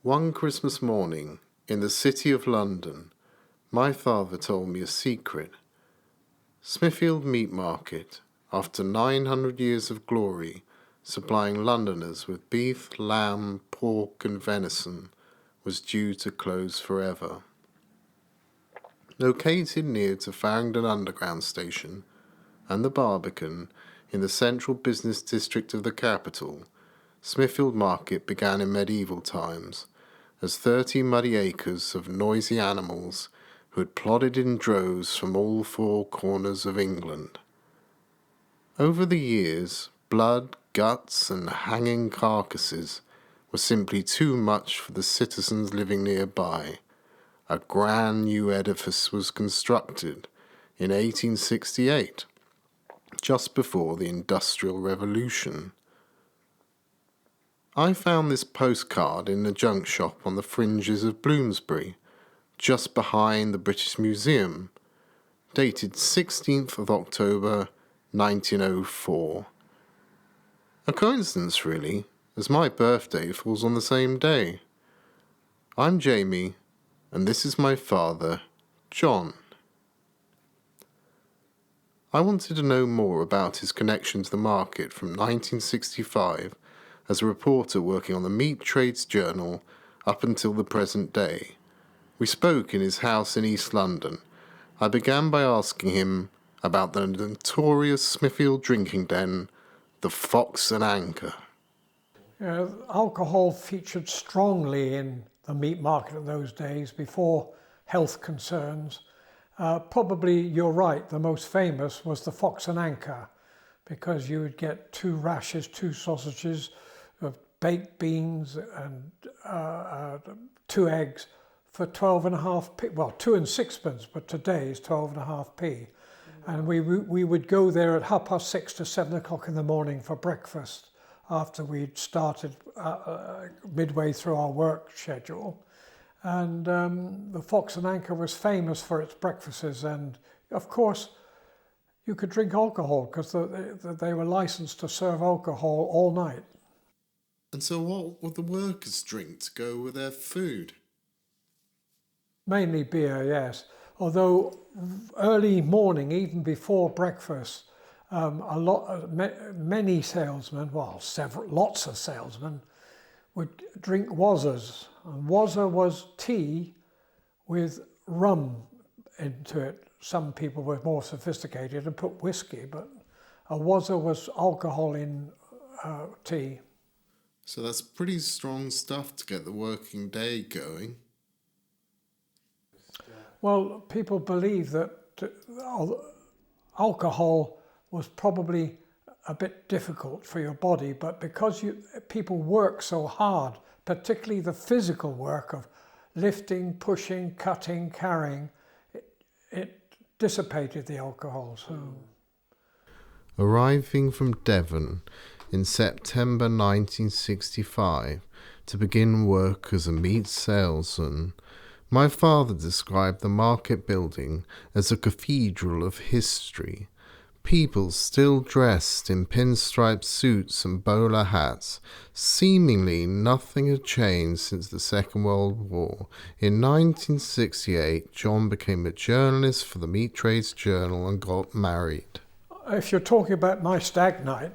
One Christmas morning, in the city of London, my father told me a secret. Smithfield Meat Market, after 900 years of glory, supplying Londoners with beef, lamb, pork and venison, was due to close forever. Located near to Farringdon Underground Station and the Barbican, in the central business district of the capital, Smithfield Market began in medieval times as 30 muddy acres of noisy animals who had plodded in droves from all four corners of England. Over the years, blood, guts and hanging carcasses were simply too much for the citizens living nearby. A grand new edifice was constructed in 1868, just before the Industrial Revolution. I found this postcard in a junk shop on the fringes of Bloomsbury, just behind the British Museum, dated 16th of October 1904. A coincidence, really, as my birthday falls on the same day. I'm Jamie, and this is my father, John. I wanted to know more about his connection to the market from 1965 as a reporter working on the Meat Trades Journal up until the present day. We spoke in his house in East London. I began by asking him about the notorious Smithfield drinking den, the Fox and Anchor. Alcohol featured strongly in the meat market in those days before health concerns. Probably, you're right, the most famous was the Fox and Anchor, because you would get two rashes, two sausages, of baked beans and 2 eggs for 12.5p. Well, 2 and 6pence, but today is 12.5p. And we would go there at 6:30 to 7 o'clock in the morning for breakfast after we'd started midway through our work schedule. And the Fox and Anchor was famous for its breakfasts, and of course you could drink alcohol because they were licensed to serve alcohol all night. And so what would the workers drink to go with their food? Mainly beer, yes. Although early morning, even before breakfast, many salesmen, lots of salesmen, would drink wazzers. And wazzer was tea with rum into it. Some people were more sophisticated and put whiskey, but a wazzer was alcohol in tea. So that's pretty strong stuff to get the working day going. Well, people believe that alcohol was probably a bit difficult for your body, but because people work so hard, particularly the physical work of lifting, pushing, cutting, carrying, it dissipated the alcohol. So, arriving from Devon in September 1965 to begin work as a meat salesman, my father described the market building as a cathedral of history. People still dressed in pinstripe suits and bowler hats. Seemingly nothing had changed since the Second World War. In 1968, John became a journalist for the Meat Trades Journal and got married. If you're talking about my stag night,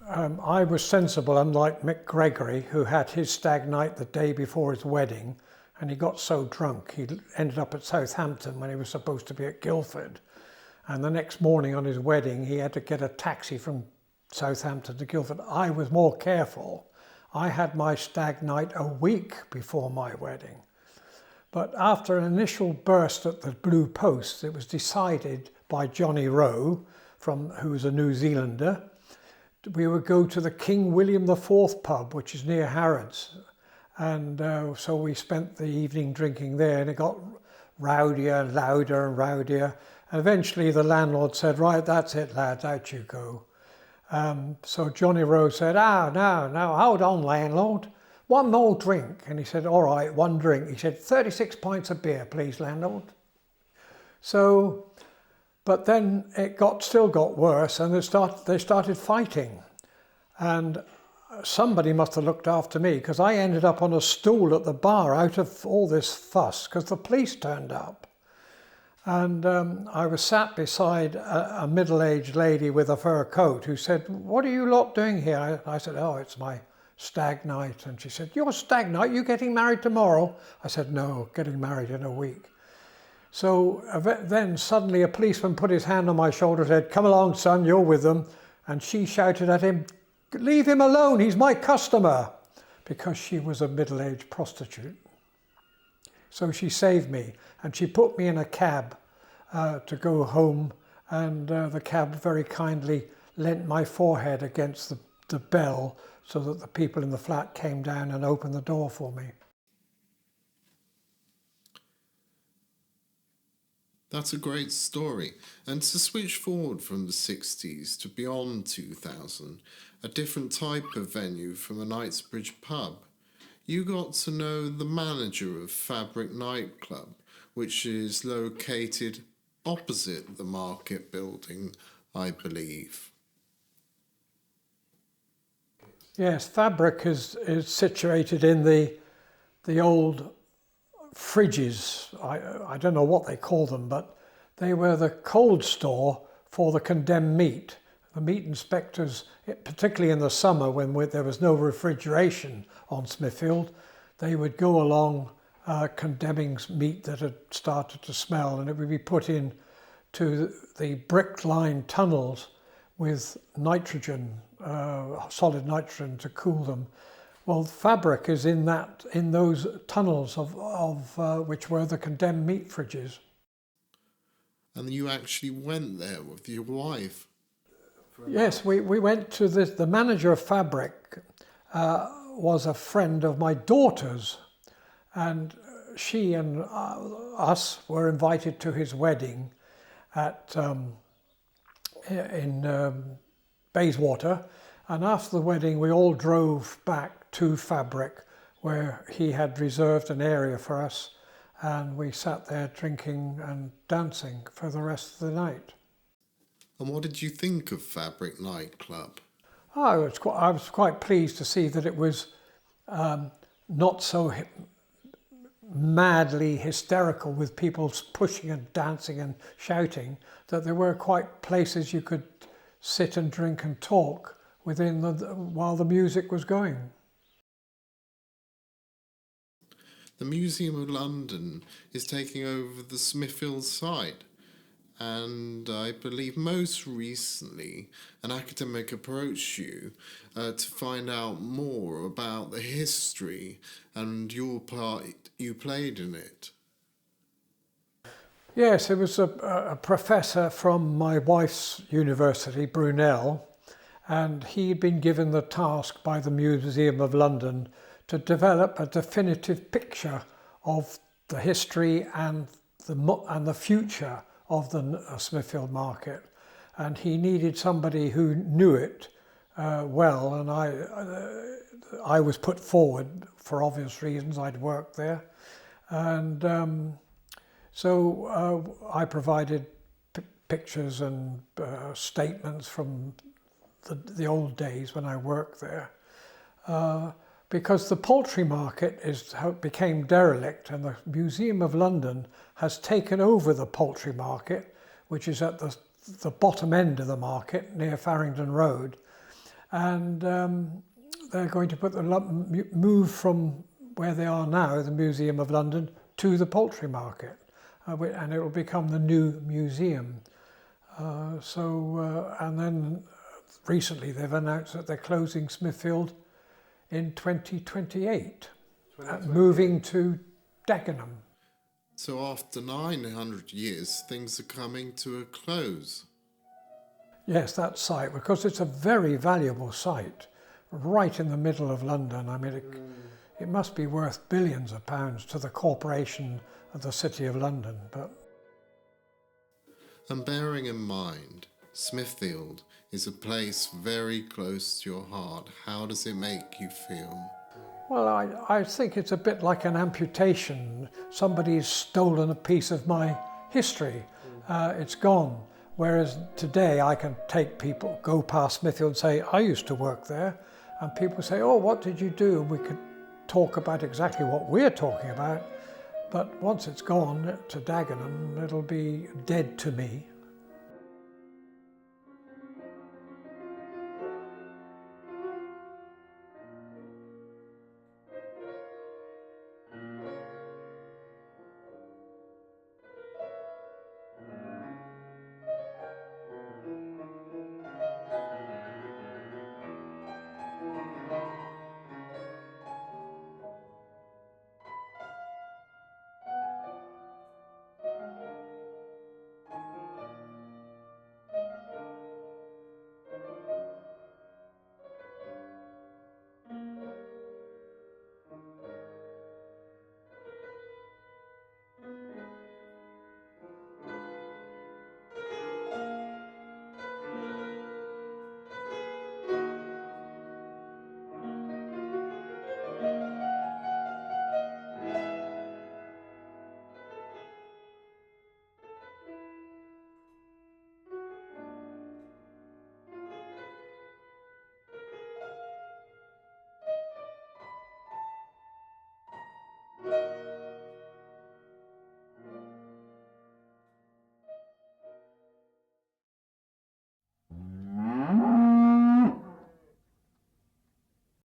I was sensible, unlike Mick Gregory, who had his stag night the day before his wedding, and he got so drunk he ended up at Southampton when he was supposed to be at Guildford. And the next morning on his wedding, he had to get a taxi from Southampton to Guildford. I was more careful. I had my stag night a week before my wedding. But after an initial burst at the Blue Post, it was decided by Johnny Rowe, who was a New Zealander, we would go to the King William IV pub, which is near Harrods. And so we spent the evening drinking there, and it got rowdier and louder and rowdier. And eventually the landlord said, right, that's it, lads, out you go. So Johnny Rowe said, no, hold on, landlord. One more drink. And he said, all right, one drink. He said, 36 pints of beer, please, landlord. So, but then it still got worse, and they started fighting. And somebody must have looked after me, because I ended up on a stool at the bar out of all this fuss because the police turned up. And I was sat beside a middle-aged lady with a fur coat who said, "What are you lot doing here?" I said, "Oh, it's my stag night." And she said, "Your stag night? You getting married tomorrow?" I said, "No, getting married in a week." So then suddenly a policeman put his hand on my shoulder and said, "Come along, son, you're with them." And she shouted at him, "Leave him alone, he's my customer," because she was a middle-aged prostitute. So she saved me, and she put me in a cab to go home, and the cab very kindly leant my forehead against the bell so that the people in the flat came down and opened the door for me. That's a great story. And to switch forward from the 60s to beyond 2000, a different type of venue from a Knightsbridge pub. You got to know the manager of Fabric nightclub, which is located opposite the market building, I believe. Yes, Fabric is situated in the old fridges. I don't know what they call them, but they were the cold store for the condemned meat. The meat inspectors, particularly in the summer when there was no refrigeration on Smithfield, they would go along condemning meat that had started to smell, and it would be put in to the brick-lined tunnels with nitrogen, solid nitrogen, to cool them. Well, Fabric is in those tunnels of which were the condemned meat fridges. And you actually went there with your wife? Yes, we went to the manager of Fabric was a friend of my daughter's, and she and us were invited to his wedding in Bayswater. And after the wedding, we all drove back to Fabric, where he had reserved an area for us, and we sat there drinking and dancing for the rest of the night. And what did you think of Fabric nightclub? I was quite pleased to see that it was not so madly hysterical with people pushing and dancing and shouting, that there were quite places you could sit and drink and talk within while the music was going. The Museum of London is taking over the Smithfield site, and I believe most recently an academic approached you to find out more about the history and your part you played in it. Yes, it was a professor from my wife's university, Brunel, and he'd been given the task by the Museum of London to develop a definitive picture of the history and the future of the Smithfield market. And he needed somebody who knew it well, and I was put forward for obvious reasons. I'd worked there, and so I provided pictures and statements from the old days when I worked there. Because the poultry market became derelict, and the Museum of London has taken over the poultry market, which is at the bottom end of the market near Farringdon Road. And they're going to move from where they are now, the Museum of London, to the poultry market. And it will become the new museum. And then recently they've announced that they're closing Smithfield in 2028, moving to Dagenham. So after 900 years, things are coming to a close. Yes, that site, because it's a very valuable site, right in the middle of London. I mean, it must be worth billions of pounds to the corporation of the City of London. And bearing in mind, Smithfield is a place very close to your heart. How does it make you feel? Well, I think it's a bit like an amputation. Somebody's stolen a piece of my history. It's gone. Whereas today I can go past Smithfield and say, I used to work there, and people say, oh, what did you do? And we could talk about exactly what we're talking about, but once it's gone to Dagenham, it'll be dead to me.